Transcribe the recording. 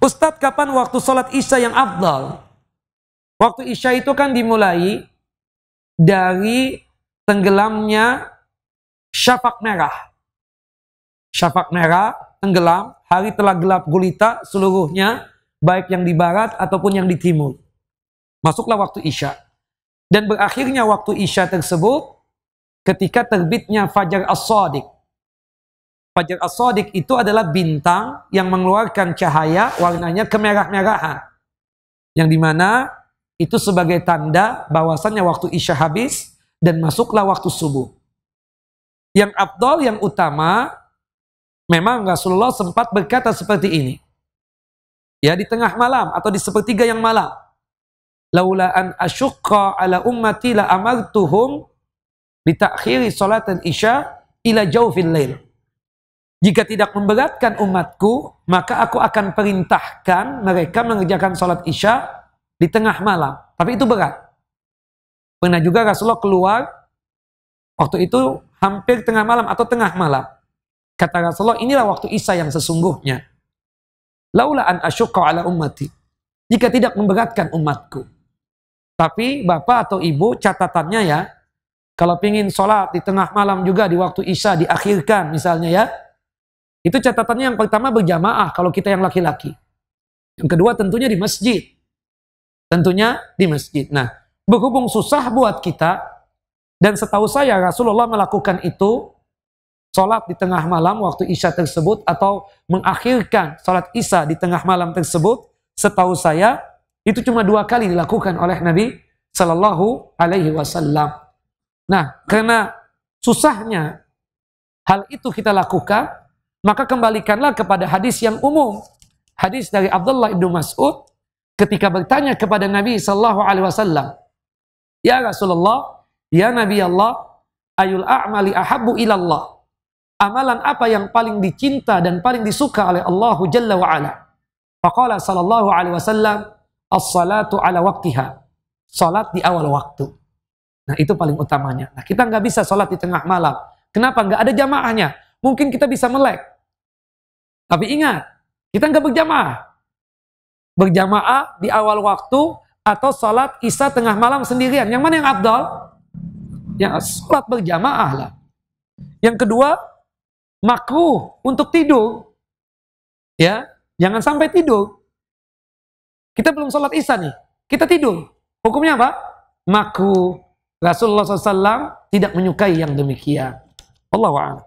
Ustadz, kapan waktu sholat isya yang afdal? Waktu isya itu kan dimulai dari tenggelamnya syafaq merah. Syafaq merah tenggelam, hari telah gelap gulita seluruhnya, baik yang di barat ataupun yang di timur. Masuklah waktu isya. Dan berakhirnya waktu isya tersebut ketika terbitnya Fajar As-Shadiq. Fajar As-Shadiq itu adalah bintang yang mengeluarkan cahaya warnanya kemerah-merahan. Yang dimana itu sebagai tanda bahwasannya waktu isya habis dan masuklah waktu subuh. Yang afdal, yang utama, memang Rasulullah sempat berkata seperti ini. Ya, di tengah malam atau di sepertiga yang malam. Laula an asyukka ala ummati la amartuhum bitakhiri salatul isya ila jawfil lail. Jika tidak memberatkan umatku, maka aku akan perintahkan mereka mengerjakan salat isya di tengah malam. Tapi itu berat. Pernah juga Rasulullah keluar waktu itu hampir tengah malam atau tengah malam. Kata Rasulullah, inilah waktu isya yang sesungguhnya. Laula an asyukka ala ummati. Jika tidak memberatkan umatku. Tapi bapak atau ibu catatannya ya, kalau ingin sholat di tengah malam juga di waktu isya diakhirkan misalnya ya, itu catatannya yang pertama berjamaah kalau kita yang laki-laki. Yang kedua tentunya di masjid. Tentunya di masjid. Nah, berhubung susah buat kita, dan setahu saya Rasulullah melakukan itu, sholat di tengah malam waktu isya tersebut, atau mengakhirkan sholat isya di tengah malam tersebut, setahu saya, itu cuma 2 kali dilakukan oleh Nabi Sallallahu Alaihi Wasallam. Nah, karena susahnya hal itu kita lakukan, maka kembalikanlah kepada hadis yang umum. Hadis dari Abdullah ibnu Mas'ud ketika bertanya kepada Nabi Sallallahu Alaihi Wasallam, ya Rasulullah, ya Nabi Allah, ayul a'mali ahabbu ilallah. Amalan apa yang paling dicinta dan paling disuka oleh Allah Jalla wa'ala? Faqala Sallallahu Alaihi Wasallam, as-salatu ala waktiha. Salat di awal waktu. Nah, itu paling utamanya. Nah, kita nggak bisa salat di tengah malam. Kenapa? Nggak ada jamaahnya. Mungkin kita bisa melek. Tapi ingat, kita nggak berjamaah. Berjamaah di awal waktu atau salat isya tengah malam sendirian. Yang mana yang afdal? Yang salat berjamaah lah. Yang kedua, makruh untuk tidur. Ya, jangan sampai tidur. Kita belum sholat isya nih, kita tidur. Hukumnya apa? Makruh. Rasulullah SAW tidak menyukai yang demikian. Allahu a'lam.